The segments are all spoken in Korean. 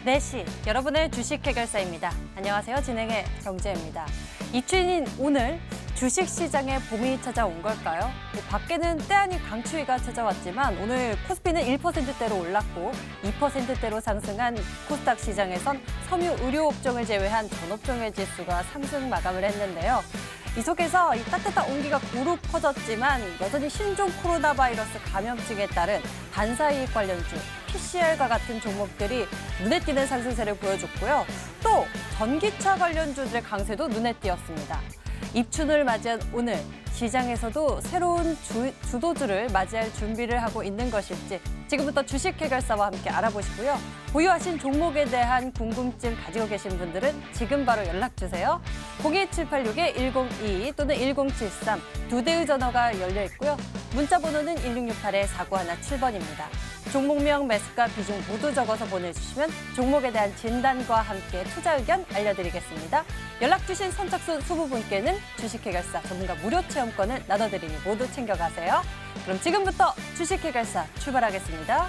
4시 여러분의 주식 해결사입니다. 안녕하세요. 진행의 정재입니다. 이춘인 오늘 주식시장에 봄이 찾아온 걸까요? 밖에는 때 아닌 강추위가 찾아왔지만 오늘 코스피는 1%대로 올랐고 2%대로 상승한 코스닥 시장에선 섬유 의료업종을 제외한 전업종의 지수가 상승 마감을 했는데요. 이 속에서 이 따뜻한 온기가 고루 퍼졌지만 여전히 신종 코로나 바이러스 감염증에 따른 반사이익 관련주, PCR과 같은 종목들이 눈에 띄는 상승세를 보여줬고요. 또 전기차 관련주들의 강세도 눈에 띄었습니다. 입춘을 맞이한 오늘 시장에서도 새로운 주도주를 맞이할 준비를 하고 있는 것일지 지금부터 주식 해결사와 함께 알아보시고요. 보유하신 종목에 대한 궁금증 가지고 계신 분들은 지금 바로 연락 주세요. 02786-1022 또는 1073 두 대의 전화가 열려 있고요. 문자 번호는 1668-4917번입니다. 종목명, 매수가, 비중 모두 적어서 보내주시면 종목에 대한 진단과 함께 투자 의견 알려드리겠습니다. 연락 주신 선착순 20분께는 주식 해결사 전문가 무료 체험권을 나눠드리니 모두 챙겨가세요. 그럼 지금부터 주식 해결사 출발하겠습니다.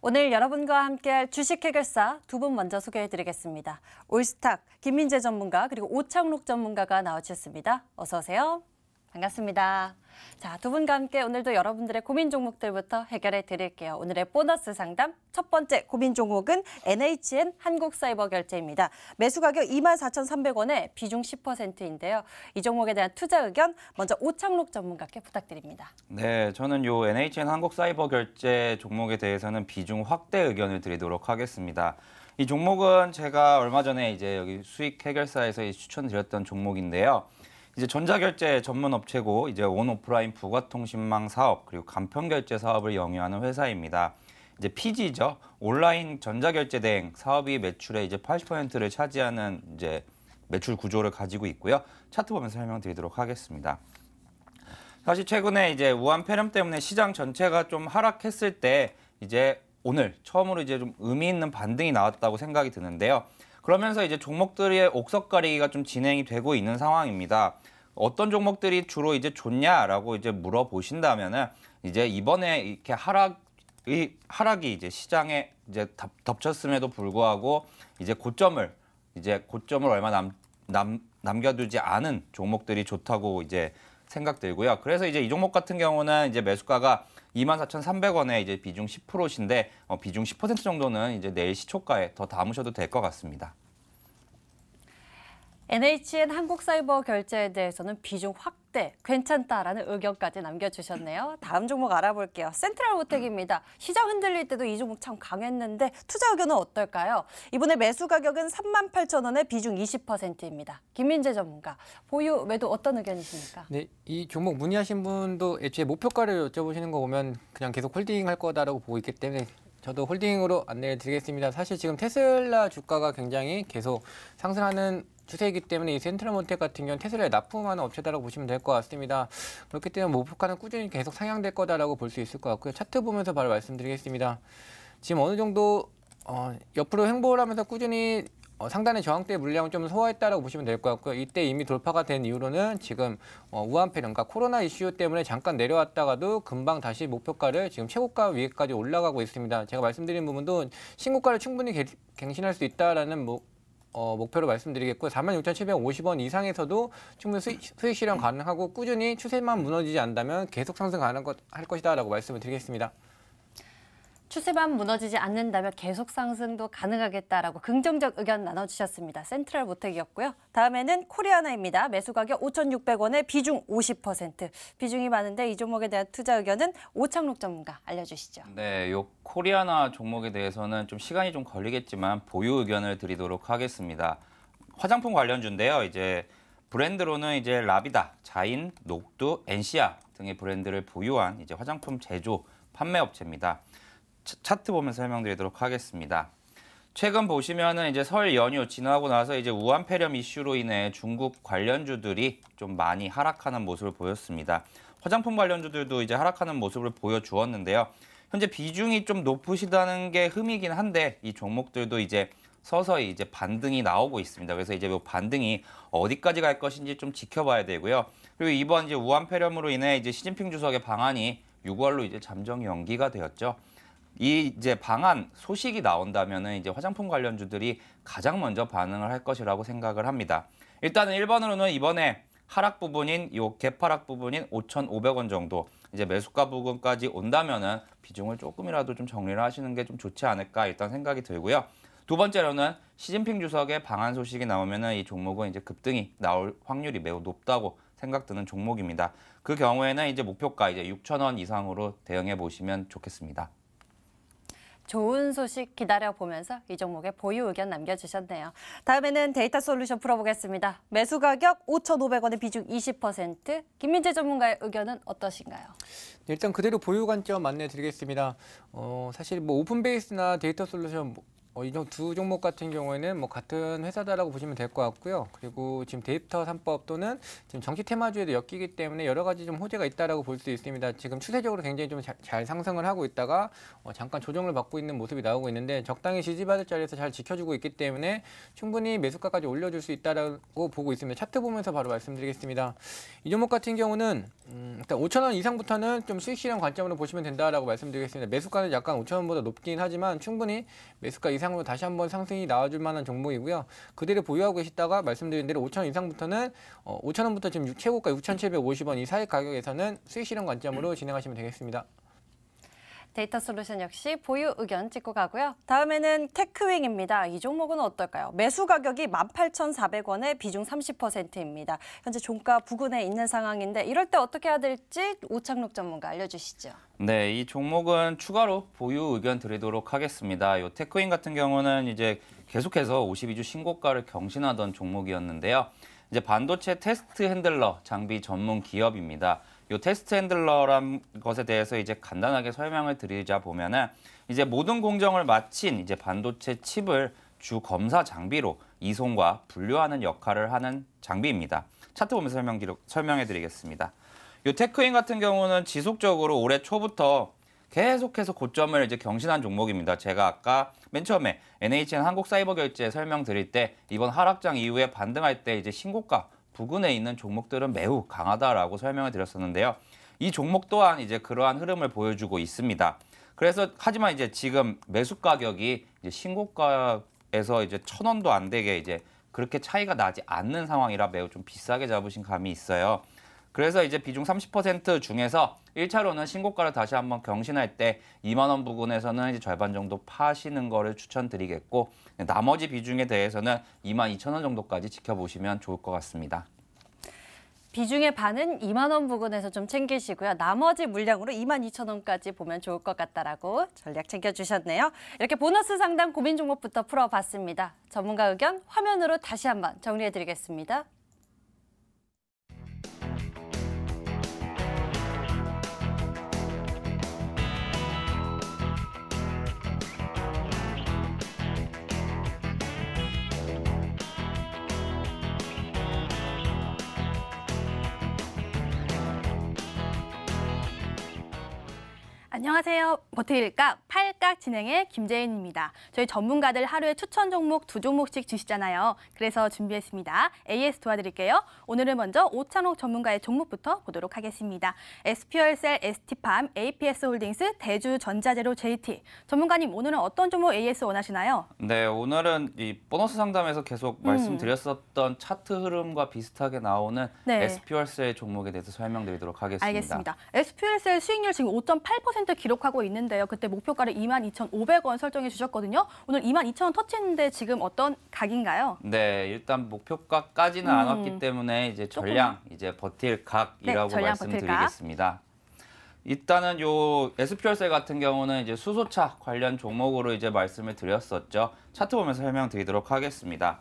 오늘 여러분과 함께할 주식 해결사 두 분 먼저 소개해드리겠습니다. 올스탁 김민재 전문가 그리고 오창록 전문가가 나와주셨습니다. 어서 오세요. 반갑습니다. 자, 두 분과 함께 오늘도 여러분들의 고민 종목들부터 해결해 드릴게요. 오늘의 보너스 상담 첫 번째 고민 종목은 NHN 한국사이버결제입니다. 매수 가격 24,300원에 비중 10%인데요. 이 종목에 대한 투자 의견 먼저 오창록 전문가께 부탁드립니다. 네, 저는 요 NHN 한국사이버결제 종목에 대해서는 비중 확대 의견을 드리도록 하겠습니다. 이 종목은 제가 얼마 전에 이제 여기 수익 해결사에서 추천드렸던 종목인데요. 이제 전자결제 전문 업체고 이제 온오프라인 부가통신망 사업 그리고 간편결제 사업을 영위하는 회사입니다. 이제 PG죠. 온라인 전자결제 대행 사업이 매출의 이제 80%를 차지하는 이제 매출 구조를 가지고 있고요. 차트 보면서 설명드리도록 하겠습니다. 사실 최근에 이제 우한 폐렴 때문에 시장 전체가 좀 하락했을 때 이제 오늘 처음으로 이제 좀 의미 있는 반등이 나왔다고 생각이 드는데요. 그러면서 이제 종목들의 옥석 가리기가 좀 진행이 되고 있는 상황입니다. 어떤 종목들이 주로 이제 좋냐라고 이제 물어보신다면은 이제 이번에 이렇게 하락이 이제 시장에 이제 덮쳤음에도 불구하고 이제 고점을 얼마 남겨두지 않은 종목들이 좋다고 이제 생각들고요. 그래서 이제 이 종목 같은 경우는 이제 매수가가 24,300원에 이제 비중 10%인데 비중 10% 정도는 이제 내일 시초가에 더 담으셔도 될 것 같습니다. NHN 한국사이버결제에 대해서는 비중 확대 괜찮다라는 의견까지 남겨주셨네요. 다음 종목 알아볼게요. 센트럴모텍입니다. 시장 흔들릴 때도 이 종목 참 강했는데 투자 의견은 어떨까요? 이번에 매수 가격은 38,000원에 비중 20%입니다. 김민재 전문가, 보유 매도 어떤 의견이십니까? 네, 이 종목 문의하신 분도 애초에 목표가를 여쭤보시는 거 보면 그냥 계속 홀딩할 거다라고 보고 있기 때문에 저도 홀딩으로 안내를 드리겠습니다. 사실 지금 테슬라 주가가 굉장히 계속 상승하는 추세이기 때문에 이 센트럴모텍 같은 경우는 테슬라에 납품하는 업체다라고 보시면 될 것 같습니다. 그렇기 때문에 목표가는 꾸준히 계속 상향될 거다라고 볼 수 있을 것 같고요. 차트 보면서 바로 말씀드리겠습니다. 지금 어느 정도 옆으로 횡보를 하면서 꾸준히 상단의 저항대 물량을 좀 소화했다라고 보시면 될 것 같고요. 이때 이미 돌파가 된 이후로는 지금 우한 폐렴, 그러니까 코로나 이슈 때문에 잠깐 내려왔다가도 금방 다시 목표가를 지금 최고가 위에까지 올라가고 있습니다. 제가 말씀드린 부분도 신고가를 충분히 갱신할 수 있다라는 목표로 말씀드리겠고 46,750원 이상에서도 충분히 수익 실현 가능하고 꾸준히 추세만 무너지지 않는다면 계속 상승 가능할 것이다라고 말씀을 드리겠습니다. 추세만 무너지지 않는다면 계속 상승도 가능하겠다라고 긍정적 의견 나눠주셨습니다. 센트럴모텍이었고요. 다음에는 코리아나입니다. 매수 가격 5,600원에 비중 50%. 비중이 많은데 이 종목에 대한 투자 의견은 오창록 전문가 알려주시죠. 네, 요 코리아나 종목에 대해서는 좀 시간이 좀 걸리겠지만 보유 의견을 드리도록 하겠습니다. 화장품 관련주인데요. 이제 브랜드로는 이제 라비다, 자인, 녹두, 엔시아 등의 브랜드를 보유한 이제 화장품 제조 판매 업체입니다. 차트 보면서 설명드리도록 하겠습니다. 최근 보시면은 이제 설 연휴 지나고 나서 이제 우한 폐렴 이슈로 인해 중국 관련주들이 좀 많이 하락하는 모습을 보였습니다. 화장품 관련주들도 이제 하락하는 모습을 보여주었는데요. 현재 비중이 좀 높으시다는 게 흠이긴 한데 이 종목들도 이제 서서히 이제 반등이 나오고 있습니다. 그래서 이제 이 반등이 어디까지 갈 것인지 좀 지켜봐야 되고요. 그리고 이번 이제 우한 폐렴으로 인해 이제 시진핑 주석의 방한이 6월로 이제 잠정 연기가 되었죠. 이 이제 방한 소식이 나온다면은 이제 화장품 관련주들이 가장 먼저 반응을 할 것이라고 생각을 합니다. 일단은 1번으로는 이번에 하락 부분인 요 갭하락 부분인 5,500원 정도 이제 매수가 부분까지 온다면은 비중을 조금이라도 좀 정리를 하시는 게 좀 좋지 않을까 일단 생각이 들고요. 두 번째로는 시진핑 주석의 방한 소식이 나오면은 이 종목은 이제 급등이 나올 확률이 매우 높다고 생각드는 종목입니다. 그 경우에는 이제 목표가 이제 6,000원 이상으로 대응해 보시면 좋겠습니다. 좋은 소식 기다려보면서 이 종목의 보유 의견 남겨주셨네요. 다음에는 데이터 솔루션 풀어보겠습니다. 매수 가격 5,500원의 비중 20%. 김민재 전문가의 의견은 어떠신가요? 일단 그대로 보유 관점 안내 드리겠습니다. 사실 뭐 오픈 베이스나 데이터 솔루션 이 두 종목 같은 경우에는 뭐 같은 회사다라고 보시면 될 것 같고요. 그리고 지금 데이터 3법 또는 지금 정치 테마주에도 엮이기 때문에 여러 가지 좀 호재가 있다라고 볼 수 있습니다. 지금 추세적으로 굉장히 좀 잘 상승을 하고 있다가 잠깐 조정을 받고 있는 모습이 나오고 있는데 적당히 지지받을 자리에서 잘 지켜주고 있기 때문에 충분히 매수가까지 올려줄 수 있다라고 보고 있습니다. 차트 보면서 바로 말씀드리겠습니다. 이 종목 같은 경우는 일단 5,000원 이상부터는 좀 수익 실현 관점으로 보시면 된다라고 말씀드리겠습니다. 매수가는 약간 5,000원보다 높긴 하지만 충분히 매수가 이상으로 다시 한번 상승이 나와줄 만한 종목이고요. 그대로 보유하고 계시다가 말씀드린 대로 5,000원 이상부터는 5,000원부터 지금 최고가 6,750원 이 사이 가격에서는 수익 실현 관점으로 진행하시면 되겠습니다. 데이터 솔루션 역시 보유 의견 찍고 가고요. 다음에는 테크윙입니다. 이 종목은 어떨까요? 매수 가격이 18,400원에 비중 30%입니다. 현재 종가 부근에 있는 상황인데 이럴 때 어떻게 해야 될지 오창록 전문가 알려주시죠. 네, 이 종목은 추가로 보유 의견 드리도록 하겠습니다. 이 테크윙 같은 경우는 이제 계속해서 52주 신고가를 경신하던 종목이었는데요. 이제 반도체 테스트 핸들러 장비 전문 기업입니다. 이 테스트 핸들러란 것에 대해서 이제 간단하게 설명을 드리자 보면은 이제 모든 공정을 마친 이제 반도체 칩을 주 검사 장비로 이송과 분류하는 역할을 하는 장비입니다. 차트 보면서 설명해 드리겠습니다. 이 테크인 같은 경우는 지속적으로 올해 초부터 계속해서 고점을 이제 경신한 종목입니다. 제가 아까 맨 처음에 NHN 한국사이버결제 설명드릴 때 이번 하락장 이후에 반등할 때 이제 신고가 부근에 있는 종목들은 매우 강하다라고 설명을 드렸었는데요. 이 종목 또한 이제 그러한 흐름을 보여주고 있습니다. 그래서 하지만 이제 지금 매수 가격이 이제 신고가에서 이제 1,000원도 안 되게 이제 그렇게 차이가 나지 않는 상황이라 매우 좀 비싸게 잡으신 감이 있어요. 그래서 이제 비중 30% 중에서 1차로는 신고가를 다시 한번 경신할 때 2만 원 부근에서는 이제 절반 정도 파시는 거를 추천드리겠고 나머지 비중에 대해서는 22,000원 정도까지 지켜보시면 좋을 것 같습니다. 비중의 반은 2만 원 부근에서 좀 챙기시고요. 나머지 물량으로 22,000원까지 보면 좋을 것 같다라고 전략 챙겨주셨네요. 이렇게 보너스 상담 고민 종목부터 풀어봤습니다. 전문가 의견 화면으로 다시 한번 정리해드리겠습니다. 안녕하세요. 버티일각 8각 진행의 김재인입니다. 저희 전문가들 하루에 추천 종목 2종목씩 주시잖아요. 그래서 준비했습니다. AS 도와드릴게요. 오늘은 먼저 오창록 전문가의 종목부터 보도록 하겠습니다. SPL셀, ST팜, APS홀딩스, 대주전자재료 JT. 전문가님 오늘은 어떤 종목 AS 원하시나요? 네, 오늘은 이 보너스 상담에서 계속 말씀드렸었던 차트 흐름과 비슷하게 나오는 네. SPL셀 종목에 대해서 설명드리도록 하겠습니다. 알겠습니다. SPL셀 수익률 지금 5.8% 기록하고 있는데요. 그때 목표가를 22,500원 설정해 주셨거든요. 오늘 22,000원 터치했는데 지금 어떤 각인가요? 네, 일단 목표가까지는 안 왔기 때문에 이제 전량 이제 버틸 각이라고 네, 전량 말씀드리겠습니다. 일단은 요 SPL셀 같은 경우는 이제 수소차 관련 종목으로 이제 말씀을 드렸었죠. 차트 보면서 설명드리도록 하겠습니다.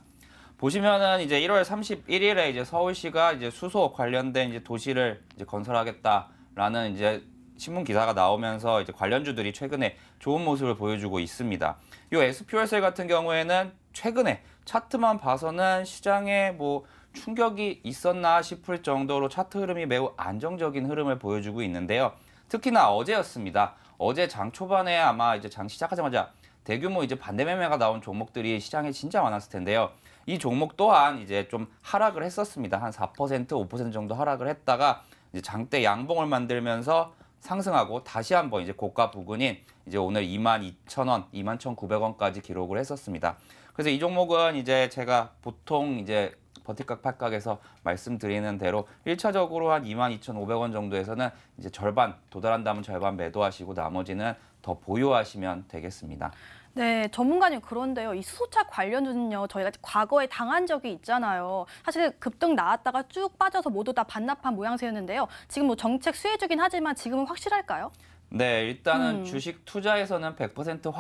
보시면은 이제 1월 31일에 이제 서울시가 이제 수소 관련된 이제 도시를 이제 건설하겠다라는 이제 신문 기사가 나오면서 이제 관련주들이 최근에 좋은 모습을 보여주고 있습니다. 이 S퓨얼셀 같은 경우에는 최근에 차트만 봐서는 시장에 뭐 충격이 있었나 싶을 정도로 차트 흐름이 매우 안정적인 흐름을 보여주고 있는데요. 특히나 어제였습니다. 어제 장 초반에 아마 이제 장 시작하자마자 대규모 이제 반대 매매가 나온 종목들이 시장에 진짜 많았을 텐데요. 이 종목 또한 이제 좀 하락을 했었습니다. 한 4%, 5% 정도 하락을 했다가 이제 장대 양봉을 만들면서 상승하고 다시 한번 이제 고가 부근인 이제 오늘 22,000원, 21,900원까지 기록을 했었습니다. 그래서 이 종목은 이제 제가 보통 이제 버티각 팔각에서 말씀드리는 대로 1차적으로 한 22,500원 정도에서는 이제 절반 도달한다면 절반 매도하시고 나머지는 더 보유하시면 되겠습니다. 네, 전문가님 그런데요. 이 수소차 관련주는요. 저희가 과거에 당한 적이 있잖아요. 사실 급등 나왔다가 쭉 빠져서 모두 다 반납한 모양새였는데요. 지금 뭐 정책 수혜주긴 하지만 지금은 확실할까요? 네, 일단은 주식 투자에서는 100%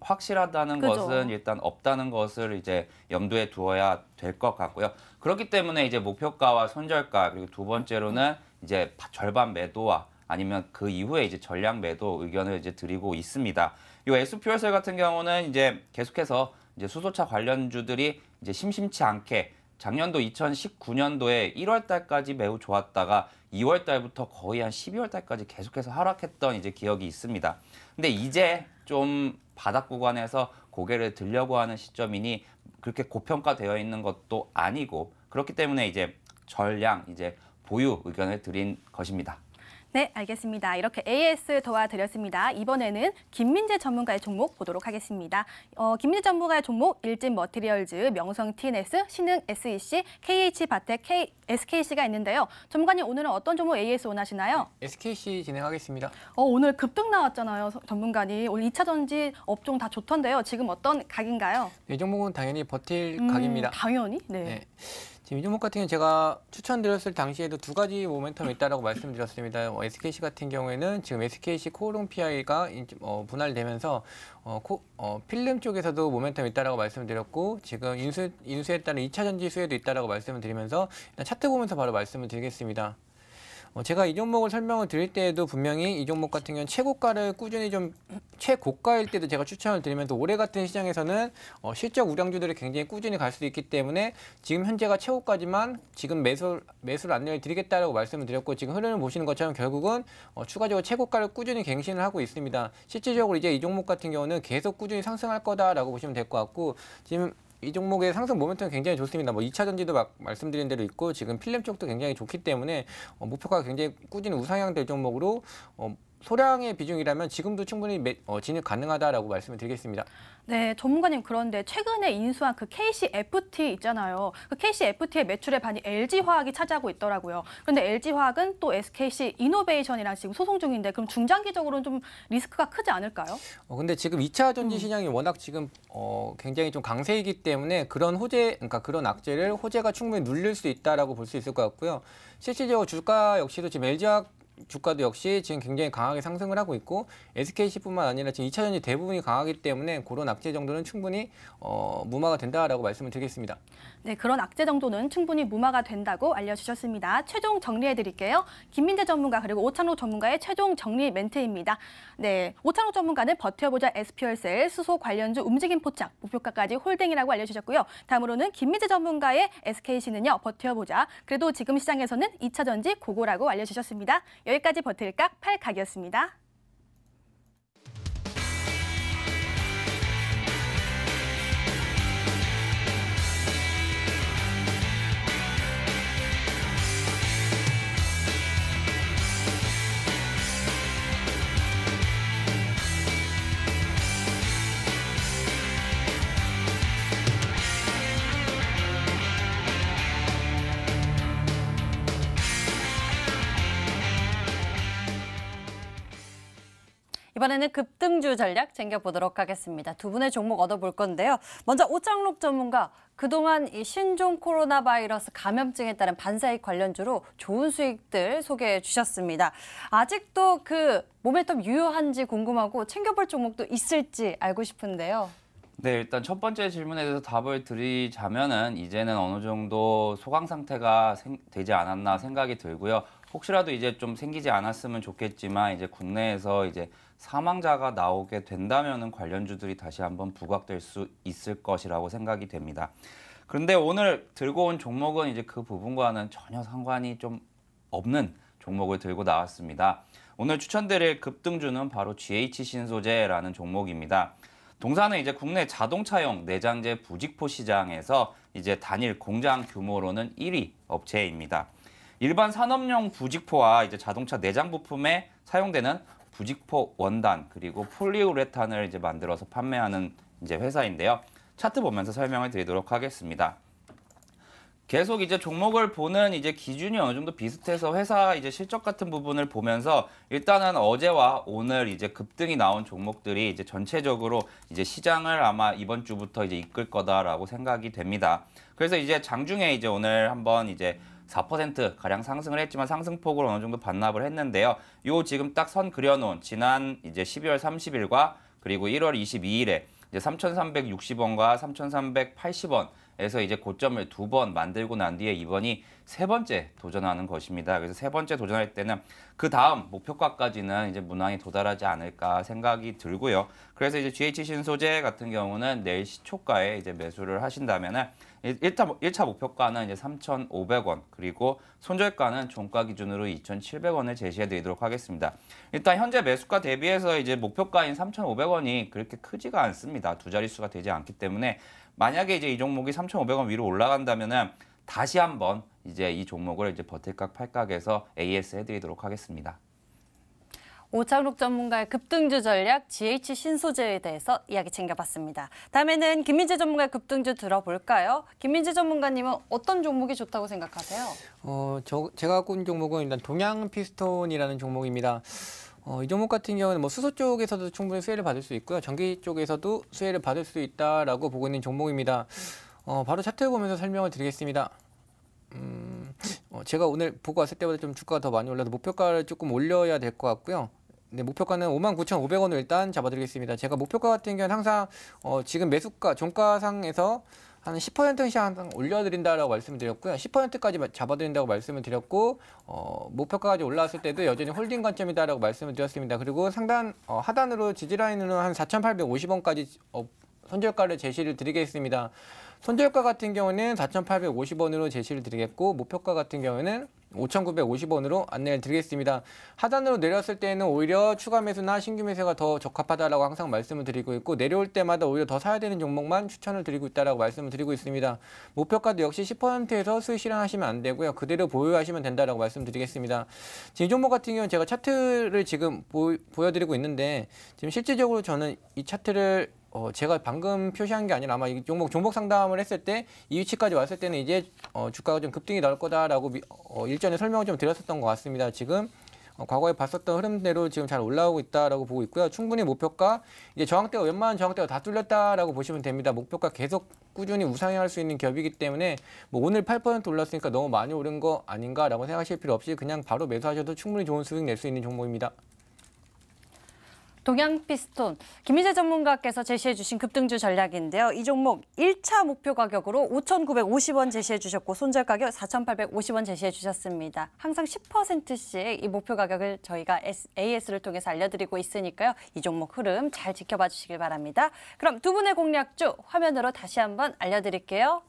확실하다는 그죠. 것은 일단 없다는 것을 이제 염두에 두어야 될 것 같고요. 그렇기 때문에 이제 목표가와 손절가 그리고 두 번째로는 이제 절반 매도와 아니면 그 이후에 이제 전량 매도 의견을 이제 드리고 있습니다. 이 S퓨얼셀 같은 경우는 이제 계속해서 이제 수소차 관련주들이 이제 심심치 않게 작년도 2019년도에 1월 달까지 매우 좋았다가 2월 달부터 거의 한 12월 달까지 계속해서 하락했던 이제 기억이 있습니다. 근데 이제 좀 바닥 구간에서 고개를 들려고 하는 시점이니 그렇게 고평가되어 있는 것도 아니고 그렇기 때문에 이제 전량 이제 보유 의견을 드린 것입니다. 네, 알겠습니다. 이렇게 AS 도와드렸습니다. 이번에는 김민재 전문가의 종목 보도록 하겠습니다. 김민재 전문가의 종목 일진 머티리얼즈, 명성 TNS, 신흥 SEC, KH바텍, SKC가 있는데요. 전문가님 오늘은 어떤 종목 AS 원하시나요? SKC 진행하겠습니다. 오늘 급등 나왔잖아요, 전문가님. 오늘 2차 전지 업종 다 좋던데요. 지금 어떤 각인가요? 이 종목은 당연히 버틸 각입니다. 당연히? 네. 네. 지금 이 종목 같은 경우는 제가 추천드렸을 당시에도 두 가지 모멘텀이 있다라고 말씀드렸습니다. SKC 같은 경우에는 지금 SKC 코오롱 PI가 분할되면서 필름 쪽에서도 모멘텀이 있다라고 말씀드렸고 지금 인수에 따른 2차 전지 수혜도 있다라고 말씀을 드리면서 일단 차트 보면서 바로 말씀을 드리겠습니다. 제가 이 종목을 설명을 드릴 때에도 분명히 이 종목 같은 경우는 최고가를 꾸준히 좀 최고가일 때도 제가 추천을 드리면서 올해 같은 시장에서는 실적 우량주들이 굉장히 꾸준히 갈 수도 있기 때문에 지금 현재가 최고가지만 지금 매수를 안내를 드리겠다라고 말씀을 드렸고 지금 흐름을 보시는 것처럼 결국은 추가적으로 최고가를 꾸준히 갱신을 하고 있습니다. 실질적으로 이제 이 종목 같은 경우는 계속 꾸준히 상승할 거다라고 보시면 될 것 같고 지금 이 종목의 상승 모멘텀 굉장히 좋습니다. 2차 전지도 말씀드린 대로 있고 지금 필름 쪽도 굉장히 좋기 때문에 목표가 굉장히 꾸준히 우상향 될 종목으로 소량의 비중이라면 지금도 충분히 진입 가능하다라고 말씀을 드리겠습니다. 네, 전문가님 그런데 최근에 인수한 그 KCFT 있잖아요. 그 KCFT의 매출의 반이 LG화학이 차지하고 있더라고요. 그런데 LG화학은 또 SKC 이노베이션이랑 지금 소송 중인데 그럼 중장기적으로는 좀 리스크가 크지 않을까요? 근데 지금 2차 전지 시장이 워낙 지금 굉장히 좀 강세이기 때문에 그런 그러니까 그런 악재를 호재가 충분히 눌릴 수 있다라고 볼 수 있을 것 같고요. 실질적으로 주가 역시도 지금 LG화학 주가도 역시 지금 굉장히 강하게 상승을 하고 있고 SKC뿐만 아니라 지금 2차 전지 대부분이 강하기 때문에 그런 악재 정도는 충분히 무마가 된다라고 말씀을 드리겠습니다. 네, 그런 악재 정도는 충분히 무마가 된다고 알려주셨습니다. 최종 정리해드릴게요. 김민재 전문가 그리고 오창록 전문가의 최종 정리 멘트입니다. 네, 오창록 전문가는 버텨보자 S퓨얼셀 수소 관련주 움직임 포착 목표가까지 홀딩이라고 알려주셨고요. 다음으로는 김민재 전문가의 SKC는요 버텨보자 그래도 지금 시장에서는 2차 전지 고고라고 알려주셨습니다. 여기까지 버틸각 8각이었습니다. 이번에는 급등주 전략 챙겨보도록 하겠습니다. 두 분의 종목 얻어볼 건데요. 먼저 오창록 전문가, 그동안 이 신종 코로나 바이러스 감염증에 따른 반사익 관련주로 좋은 수익들 소개해 주셨습니다. 아직도 그 모멘텀 유효한지 궁금하고 챙겨볼 종목도 있을지 알고 싶은데요. 네, 일단 첫 번째 질문에 대해서 답을 드리자면은 이제는 어느 정도 소강 상태가 되지 않았나 생각이 들고요. 혹시라도 이제 좀 생기지 않았으면 좋겠지만 이제 국내에서 이제 사망자가 나오게 된다면은 관련주들이 다시 한번 부각될 수 있을 것이라고 생각이 됩니다. 그런데 오늘 들고 온 종목은 이제 그 부분과는 전혀 상관이 좀 없는 종목을 들고 나왔습니다. 오늘 추천드릴 급등주는 바로 GH신소재라는 종목입니다. 동사는 이제 국내 자동차용 내장재 부직포 시장에서 이제 단일 공장 규모로는 1위 업체입니다. 일반 산업용 부직포와 이제 자동차 내장 부품에 사용되는 부직포 원단 그리고 폴리우레탄을 이제 만들어서 판매하는 이제 회사인데요. 차트 보면서 설명을 드리도록 하겠습니다. 계속 이제 종목을 보는 이제 기준이 어느 정도 비슷해서 회사 이제 실적 같은 부분을 보면서 일단은 어제와 오늘 이제 급등이 나온 종목들이 이제 전체적으로 이제 시장을 아마 이번 주부터 이제 이끌 거다라고 생각이 됩니다. 그래서 이제 장중에 이제 오늘 한번 이제 4% 가량 상승을 했지만 상승폭을 어느 정도 반납을 했는데요. 요 지금 딱 선 그려놓은 지난 이제 12월 30일과 그리고 1월 22일에 이제 3,360원과 3,380원에서 이제 고점을 2번 만들고 난 뒤에 이번이 세 번째 도전하는 것입니다. 그래서 세 번째 도전할 때는 그 다음 목표가까지는 이제 무난히 도달하지 않을까 생각이 들고요. 그래서 이제 GH신소재 같은 경우는 내일 시초가에 이제 매수를 하신다면은 1차 목표가는 이제 3,500원 그리고 손절가는 종가 기준으로 2,700원을 제시해 드리도록 하겠습니다. 일단 현재 매수가 대비해서 이제 목표가인 3,500원이 그렇게 크지가 않습니다. 두 자릿수가 되지 않기 때문에 만약에 이제 이 종목이 3,500원 위로 올라간다면은 다시 한번 이제 이 종목을 이제 버틸각 팔각에서 AS 해드리도록 하겠습니다. 오창록 전문가의 급등주 전략 GH신소재에 대해서 이야기 챙겨봤습니다. 다음에는 김민재 전문가의 급등주 들어볼까요? 김민재 전문가님은 어떤 종목이 좋다고 생각하세요? 제가 갖고 있는 종목은 일단 동양피스톤이라는 종목입니다. 이 종목 같은 경우는 뭐 수소 쪽에서도 충분히 수혜를 받을 수 있고요. 전기 쪽에서도 수혜를 받을 수 있다라고 보고 있는 종목입니다. 바로 차트 보면서 설명을 드리겠습니다. 제가 오늘 보고 왔을 때보다 좀 주가가 더 많이 올라서 목표가를 조금 올려야 될 것 같고요. 네, 목표가는 59,500원을 일단 잡아드리겠습니다. 제가 목표가 같은 경우는 항상 지금 매수가, 종가상에서 한 10%씩 항상 올려드린다라고 말씀을 드렸고요. 10%까지 잡아드린다고 말씀을 드렸고 목표가까지 올라왔을 때도 여전히 홀딩 관점이다라고 말씀을 드렸습니다. 그리고 상단 하단으로 지지라인으로 한 4,850원까지 손절가를 제시를 드리겠습니다. 손절가 같은 경우는 4,850원으로 제시를 드리겠고 목표가 같은 경우는 5,950원으로 안내를 드리겠습니다. 하단으로 내렸을 때는 오히려 추가 매수나 신규 매수가 더 적합하다라고 항상 말씀을 드리고 있고 내려올 때마다 오히려 더 사야 되는 종목만 추천을 드리고 있다라고 말씀을 드리고 있습니다. 목표가도 역시 10%에서 수익 실현하시면 안 되고요. 그대로 보유하시면 된다라고 말씀드리겠습니다. 지금 이 종목 같은 경우는 제가 차트를 지금 보여드리고 있는데 지금 실질적으로 저는 이 차트를 제가 방금 표시한 게 아니라 아마 이 종목 상담을 했을 때 이 위치까지 왔을 때는 이제 주가가 좀 급등이 나올 거다라고 일전에 설명을 좀 드렸었던 것 같습니다. 지금 과거에 봤었던 흐름대로 지금 잘 올라오고 있다라고 보고 있고요. 충분히 목표가 이제 저항대가 웬만한 저항대가 다 뚫렸다라고 보시면 됩니다. 목표가 계속 꾸준히 우상향할 수 있는 겹이기 때문에 뭐 오늘 8% 올랐으니까 너무 많이 오른 거 아닌가라고 생각하실 필요 없이 그냥 바로 매수하셔도 충분히 좋은 수익 낼 수 있는 종목입니다. 동양피스톤, 김민재 전문가께서 제시해 주신 급등주 전략인데요. 이 종목 1차 목표 가격으로 5,950원 제시해 주셨고 손절 가격 4,850원 제시해 주셨습니다. 항상 10%씩 이 목표 가격을 저희가 AS를 통해서 알려드리고 있으니까요. 이 종목 흐름 잘 지켜봐 주시길 바랍니다. 그럼 두 분의 공략주 화면으로 다시 한번 알려드릴게요.